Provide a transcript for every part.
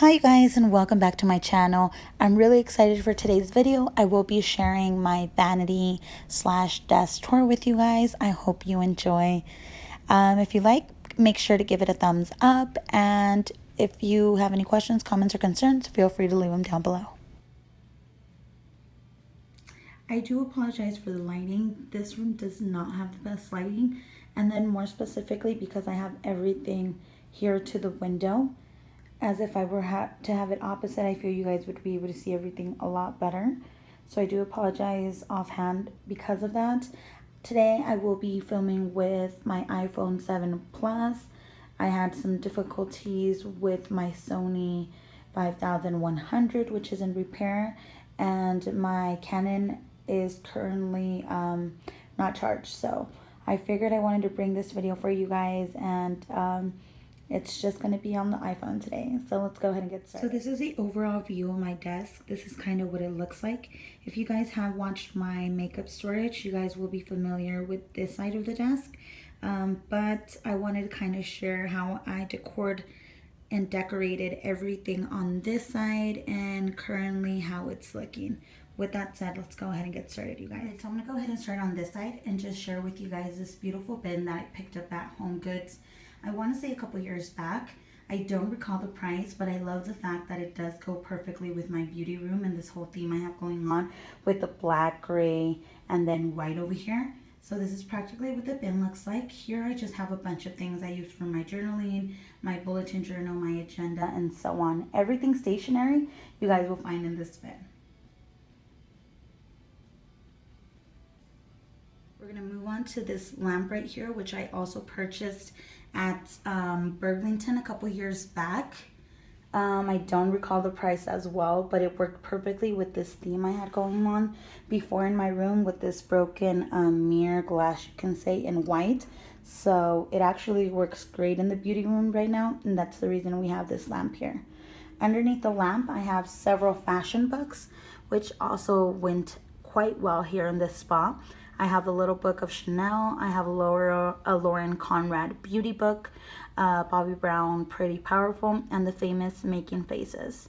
Hi guys, and welcome back to my channel. I'm really excited for today's video. I will be sharing my vanity slash desk tour with you guys. I hope you enjoy. If you like, make sure to give it a thumbs up, and if you have any questions, comments, or concerns, feel free to leave them down below. I do apologize for the lighting. This room does not have the best lighting, and then more specifically because I have everything here to the window. As if I were to have it opposite, I feel you guys would be able to see everything a lot better. So I do apologize offhand because of that. Today I will be filming with my iPhone 7 Plus. I had some difficulties with my Sony 5100, which is in repair, and my Canon is currently not charged. So I figured I wanted to bring this video for you guys, and it's just going to be on the iPhone today. So let's go ahead and get started. So this is the overall view of my desk. This is kind of what it looks like. If you guys have watched my makeup storage, you guys will be familiar with this side of the desk. But I wanted to kind of share how I decored and decorated everything on this side and currently how it's looking. With that said, let's go ahead and get started, you guys. Right, so I'm going to go ahead and start on this side and just share with you guys this beautiful bin that I picked up at Homegoods. I want to say a couple years back. I don't recall the price, but I love the fact that it does go perfectly with my beauty room and this whole theme I have going on with the black, gray, and then white over here. So this is practically what the bin looks like. Here I just have a bunch of things I use for my journaling, my bulletin journal, my agenda, and so on. Everything stationery you guys will find in this bin. We're going to move on to this lamp right here, which I also purchased at Burlington a couple years back. I don't recall the price as well, but it worked perfectly with this theme I had going on before in my room with this broken mirror glass, you can say, in white. So it actually works great in the beauty room right now, and that's the reason we have this lamp here. Underneath the lamp, I have several fashion books, which also went quite well here in this spot. I have a little book of Chanel. I have a Lauren Conrad beauty book, Bobbi Brown Pretty Powerful, and the famous Making Faces.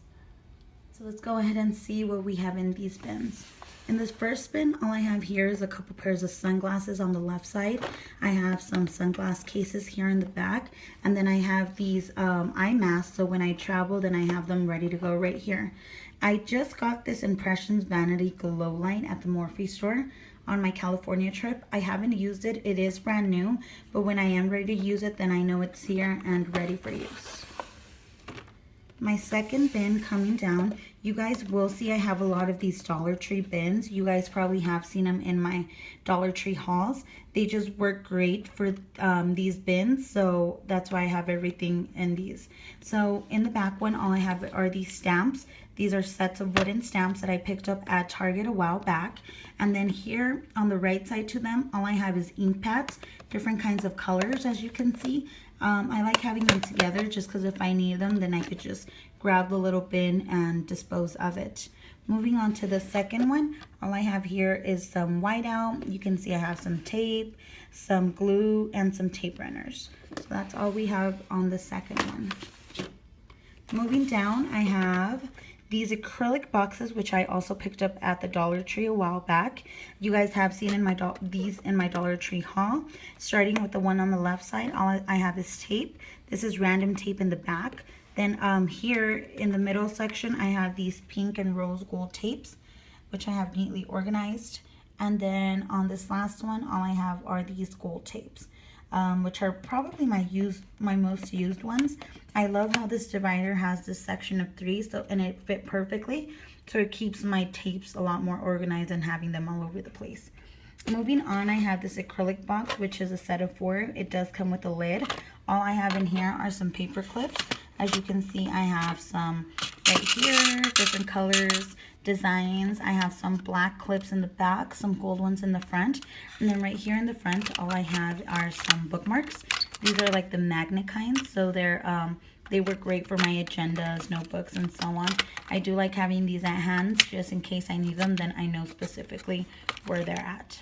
So let's go ahead and see what we have in these bins. In this first bin, all I have here is a couple pairs of sunglasses on the left side. I have some sunglass cases here in the back, and then I have these eye masks, so when I travel, then I have them ready to go right here. I just got this Impressions Vanity Glow Light at the Morphe store on my California trip. I haven't used it. It is brand new, but when I am ready to use it, then I know it's here and ready for use. My second bin coming down, you guys will see I have a lot of these Dollar Tree bins. You guys probably have seen them in my Dollar Tree hauls. They just work great for these bins, so that's why I have everything in these. So in the back one, all I have are these stamps. These are sets of wooden stamps that I picked up at Target a while back. And then here on the right side to them, all I have is ink pads, different kinds of colors, as you can see. I like having them together just because if I need them, then I could just grab the little bin and dispose of it. Moving on to the second one, all I have here is some whiteout. You can see I have some tape, some glue, and some tape runners. So that's all we have on the second one. Moving down, I have these acrylic boxes, which I also picked up at the Dollar Tree a while back. You guys have seen these in my Dollar Tree haul. Starting with the one on the left side, all I have is tape. This is random tape in the back. Then here in the middle section, I have these pink and rose gold tapes, which I have neatly organized. And then on this last one, all I have are these gold tapes, which are probably my most used ones. I love how this divider has this section of 3, and it fit perfectly, so it keeps my tapes a lot more organized than having them all over the place. Moving on, I have this acrylic box, which is a set of 4. It does come with a lid. All I have in here are some paper clips. As you can see, I have some right here, different colors, designs. I have some black clips in the back, some gold ones in the front, and then right here in the front, all I have are some bookmarks. These are like the magnet kinds, so they work great for my agendas, notebooks, and so on. I do like having these at hand just in case I need them, then I know specifically where they're at.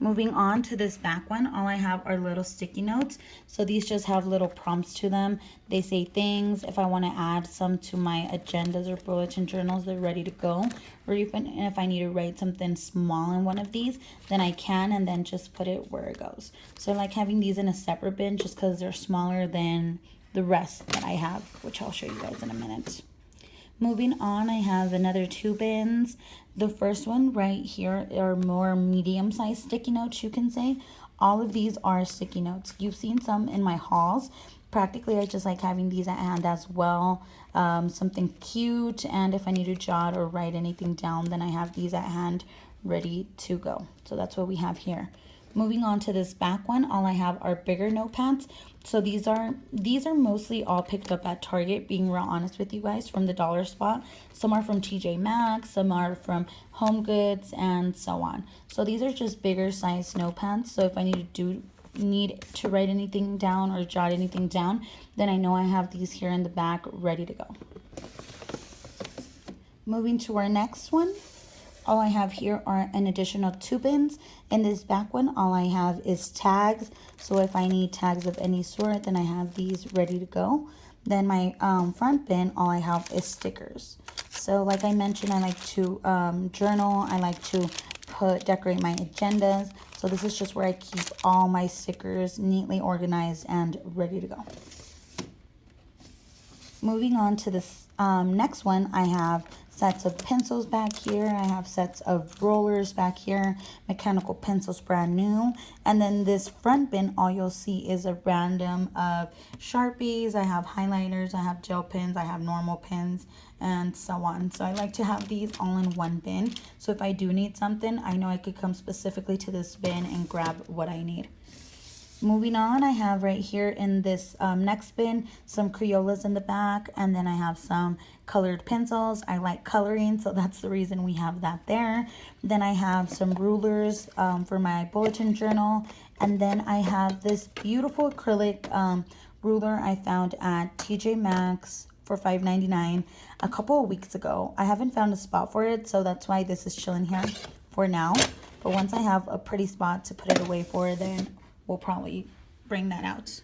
Moving on to this back one, all I have are little sticky notes. So these just have little prompts to them. They say things. If I want to add some to my agendas or bulletin journals, they're ready to go. Or even if I need to write something small in one of these, then I can, and then just put it where it goes. So I like having these in a separate bin just because they're smaller than the rest that I have, which I'll show you guys in a minute. Moving on, I have another 2 bins. The first one right here are more medium-sized sticky notes, you can say. All of these are sticky notes. You've seen some in my hauls. Practically, I just like having these at hand as well. Something cute, and if I need to jot or write anything down, then I have these at hand ready to go. So that's what we have here. Moving on to this back one, all I have are bigger notepads. So these are mostly all picked up at Target, being real honest with you guys, from the dollar spot. Some are from TJ Maxx, some are from Homegoods, and so on. So these are just bigger size notepads. So if I need to write anything down or jot anything down, then I know I have these here in the back ready to go. Moving to our next one, all I have here are an additional 2 bins. In this back one, all I have is tags. So if I need tags of any sort, then I have these ready to go. Then my front bin, all I have is stickers. So like I mentioned, I like to journal. I like to decorate my agendas. So this is just where I keep all my stickers neatly organized and ready to go. Moving on to this next one, I have sets of pencils back here. I have sets of rollers back here, mechanical pencils brand new. And then this front bin, all you'll see is a random of Sharpies. I have highlighters, I have gel pens, I have normal pens, and so on. So I like to have these all in one bin. So if I do need something, I know I could come specifically to this bin and grab what I need. Moving on, I have right here in this next bin some Crayolas in the back, and then I have some colored pencils. I like coloring, so that's the reason we have that there. Then I have some rulers for my bulletin journal, and then I have this beautiful acrylic ruler I found at TJ Maxx for $5.99 a couple of weeks ago. I haven't found a spot for it, so that's why this is chilling here for now. But once I have a pretty spot to put it away for, then we'll probably bring that out.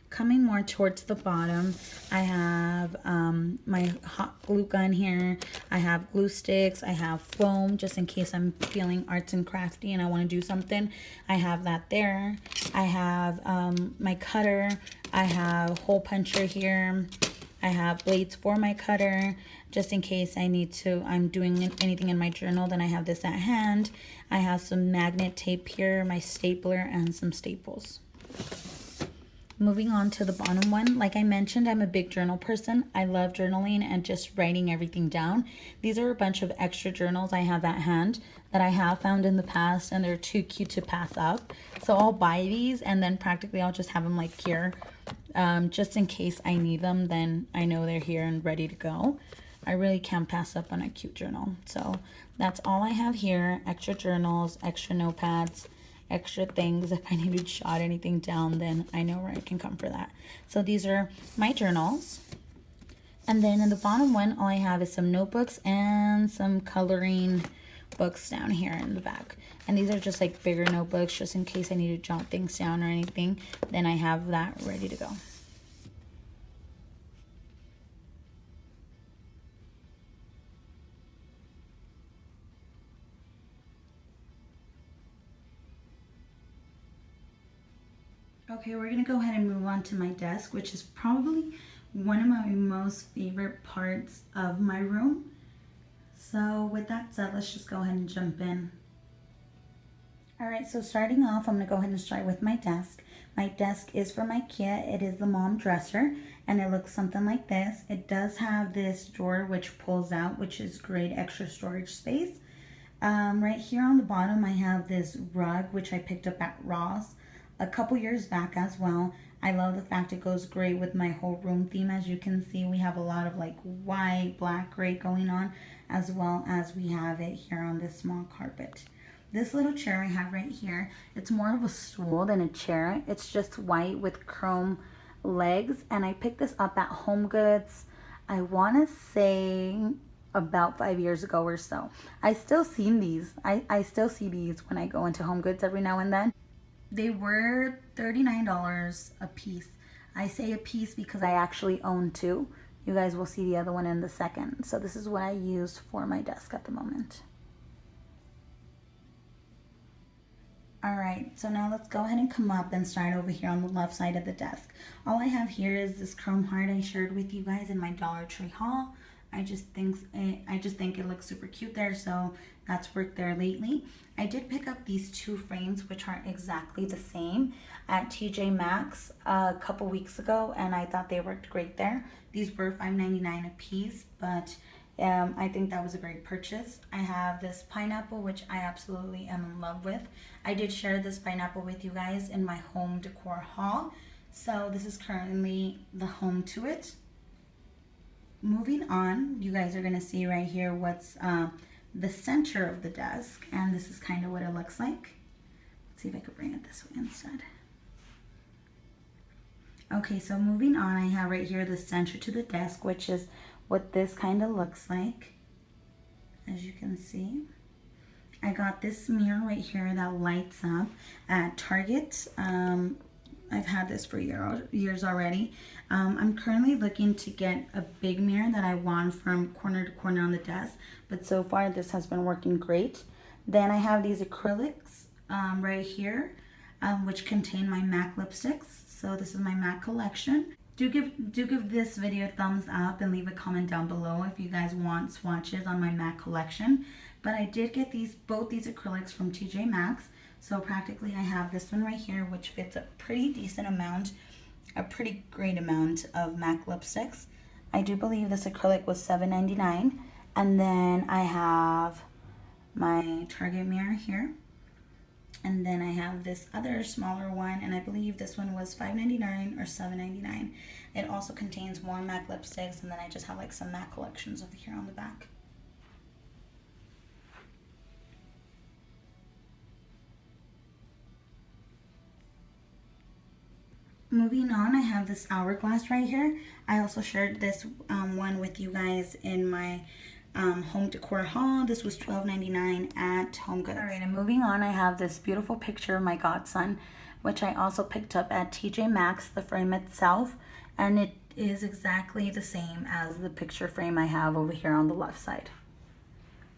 Coming more towards the bottom, I have my hot glue gun here. I have glue sticks. I have foam, just in case I'm feeling arts and crafty and I want to do something. I have that there. I have my cutter. I have hole puncher here. I have blades for my cutter, just in case I'm doing anything in my journal, then I have this at hand. I have some magnet tape here, my stapler, and some staples. Moving on to the bottom one, like I mentioned, I'm a big journal person. I love journaling and just writing everything down. These are a bunch of extra journals I have at hand that I have found in the past, and they're too cute to pass up. So I'll buy these, and then practically I'll just have them like here. Just in case I need them, then I know they're here and ready to go. I really can't pass up on a cute journal. So that's all I have here. Extra journals, extra notepads, extra things. If I need to jot anything down, then I know where I can come for that. So these are my journals. And then in the bottom one, all I have is some notebooks and some coloring books down here in the back. And these are just like bigger notebooks, just in case I need to jot things down or anything. Then I have that ready to go. Okay, we're gonna go ahead and move on to my desk, which is probably one of my most favorite parts of my room. So with that said, let's just go ahead and jump in. All right, so starting off, I'm gonna go ahead and start with my desk. My desk is from IKEA. It is the Malm dresser, and it looks something like this. It does have this drawer which pulls out, which is great extra storage space. Right here on the bottom, I have this rug, which I picked up at Ross a couple years back as well. I love the fact it goes great with my whole room theme. As you can see, we have a lot of like white, black, gray going on, as well as we have it here on this small carpet. This little chair I have right here, it's more of a stool than a chair. It's just white with chrome legs, and I picked this up at HomeGoods. I want to say about 5 years ago or so. I still seen these. I still see these when I go into HomeGoods every now and then. They were $39 a piece. I say a piece because I actually own two. You guys will see the other one in the second. So this is what I use for my desk at the moment. Alright, so now let's go ahead and come up and start over here on the left side of the desk. All I have here is this chrome heart I shared with you guys in my Dollar Tree haul. I just think it looks super cute there, so that's worked there lately. I did pick up these two frames, which are exactly the same, at TJ Maxx a couple weeks ago, and I thought they worked great there. These were $5.99 a piece, but I think that was a great purchase. I have this pineapple, which I absolutely am in love with. I did share this pineapple with you guys in my home decor haul, so this is currently the home to it. Moving on, you guys are going to see right here what's the center of the desk, and this is kind of what it looks like. Let's see if I could bring it this way instead. Okay, so moving on, I have right here the center to the desk, which is what this kind of looks like, as you can see. I got this mirror right here that lights up at Target. I've had this for years already. I'm currently looking to get a big mirror that I want from corner to corner on the desk, but so far this has been working great. Then I have these acrylics right here, which contain my MAC lipsticks. So this is my MAC collection. Do give this video a thumbs up and leave a comment down below if you guys want swatches on my MAC collection. But I did get both these acrylics from TJ Maxx. So practically I have this one right here, which fits a pretty decent amount, a pretty great amount of MAC lipsticks. I do believe this acrylic was $7.99. And then I have my Target mirror here. And then I have this other smaller one, and I believe this one was $5.99 or $7.99. It also contains more MAC lipsticks, and then I just have like some MAC collections over here on the back. Moving on, I have this hourglass right here. I also shared this one with you guys in my home decor haul. This was $12.99 at HomeGoods. Alright, and moving on, I have this beautiful picture of my godson, which I also picked up at TJ Maxx, the frame itself, and it is exactly the same as the picture frame I have over here on the left side.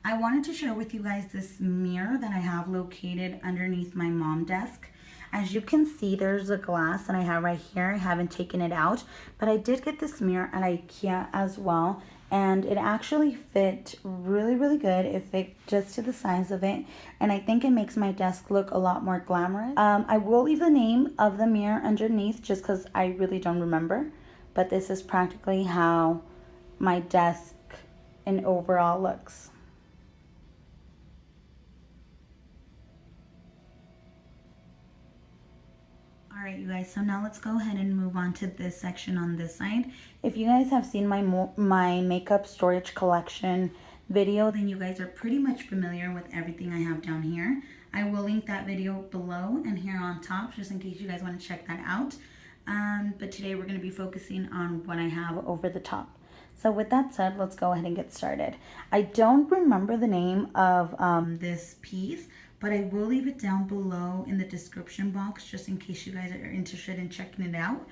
I wanted to share with you guys this mirror that I have located underneath my mom desk. As you can see, there's a glass that I have right here. I haven't taken it out, but I did get this mirror at IKEA as well, and it actually fit really, really good. It fit just to the size of it, and I think it makes my desk look a lot more glamorous. I will leave the name of the mirror underneath just because I really don't remember, but this is practically how my desk in overall looks. Alright you guys, so now let's go ahead and move on to this section on this side. If you guys have seen my makeup storage collection video, then you guys are pretty much familiar with everything I have down here. I will link that video below and here on top, just in case you guys want to check that out. But today we're going to be focusing on what I have over the top. So with that said, let's go ahead and get started. I don't remember the name of this piece, but I will leave it down below in the description box just in case you guys are interested in checking it out.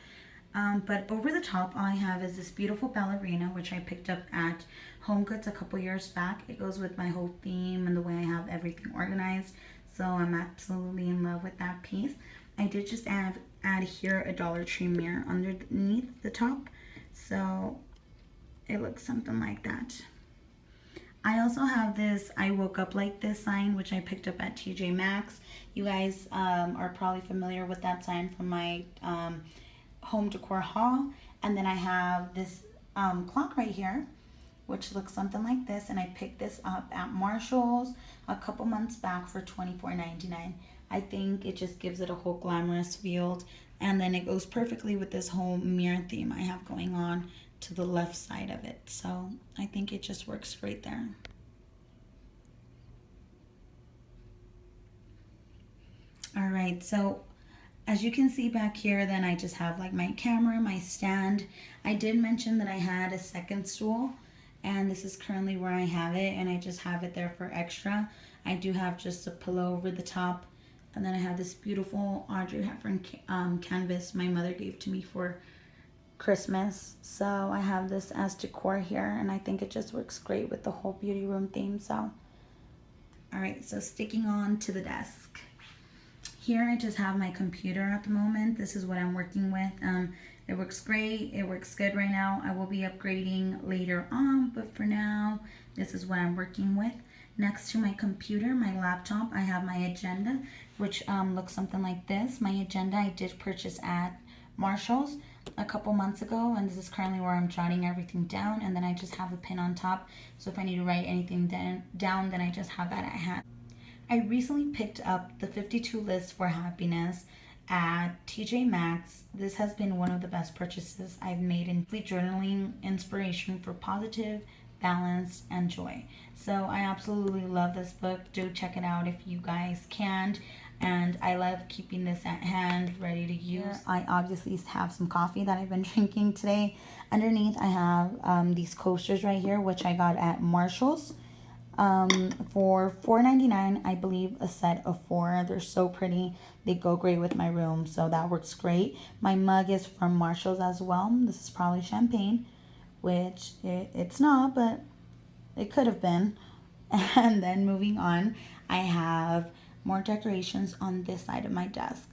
But over the top, all I have is this beautiful ballerina, which I picked up at HomeGoods a couple years back. It goes with my whole theme and the way I have everything organized. So I'm absolutely in love with that piece. I did just add here a Dollar Tree mirror underneath the top. So it looks something like that. I also have this I woke up like this sign, which I picked up at TJ Maxx. You guys are probably familiar with that sign from my home decor haul. And then I have this clock right here, which looks something like this, and I picked this up at Marshall's a couple months back for $24.99. I think it just gives it a whole glamorous feel, and then it goes perfectly with this whole mirror theme I have going on to the left side of it. So I think it just works great there. All right, so as you can see back here, then I just have like my camera, my stand. I did mention that I had a second stool, and this is currently where I have it, and I just have it there for extra. I do have just a pillow over the top, and then I have this beautiful Audrey Hepburn canvas my mother gave to me for Christmas. So I have this as decor here, and I think it just works great with the whole beauty room theme. So all right, so sticking on to the desk. Here I just have my computer at the moment. This is what I'm working with. It works great. It works good right now. I will be upgrading later on, but for now, this is what I'm working with. Next to my computer, my laptop, I have my agenda, which looks something like this. My agenda I did purchase at Marshall's a couple months ago, and this is currently where I'm jotting everything down, and then I just have a pin on top, so if I need to write anything down, then I just have that at hand. I recently picked up the 52 list for happiness at TJ Maxx. This has been one of the best purchases I've made in journaling inspiration for positive, balance, and joy. So I absolutely love this book. Do check it out if you guys can. And I love keeping this at hand, ready to use. Here, I obviously have some coffee that I've been drinking today. Underneath, I have these coasters right here, which I got at Marshall's for $4.99, I believe, a set of 4. They're so pretty. They go great with my room, so that works great. My mug is from Marshall's as well. This is probably champagne, which it's not, but it could have been. And then moving on, I have more decorations on this side of my desk.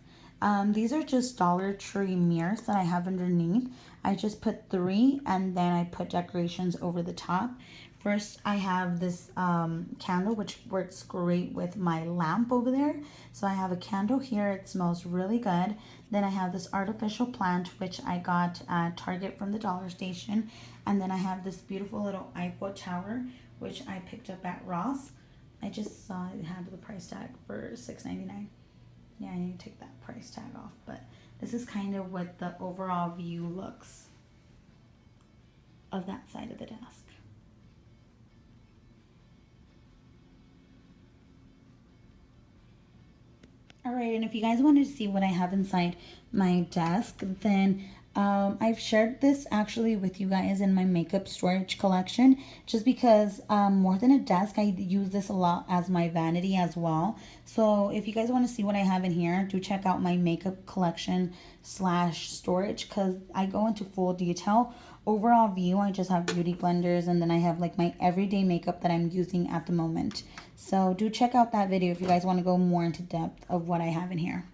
These are just Dollar Tree mirrors that I have underneath. I just put 3 and then I put decorations over the top. First, I have this candle, which works great with my lamp over there. So I have a candle here. It smells really good. Then I have this artificial plant, which I got at Target from the Dollar Station. And then I have this beautiful little Eiffel Tower, which I picked up at Ross. I just saw it had the price tag for $6.99. Yeah, I need to take that price tag off. But this is kind of what the overall view looks of that side of the desk. Alright, and if you guys wanted to see what I have inside my desk, then I've shared this actually with you guys in my makeup storage collection, just because more than a desk, I use this a lot as my vanity as well. So if you guys want to see what I have in here, do check out my makeup collection / storage, because I go into full detail. Overall view, I just have beauty blenders, and then I have like my everyday makeup that I'm using at the moment. So do check out that video if you guys want to go more into depth of what I have in here.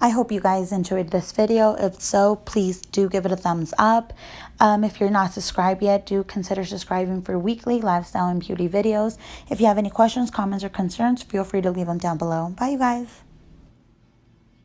I hope you guys enjoyed this video. If so, please do give it a thumbs up. If you're not subscribed yet, do consider subscribing for weekly lifestyle and beauty videos. If you have any questions, comments, or concerns, feel free to leave them down below. Bye, you guys.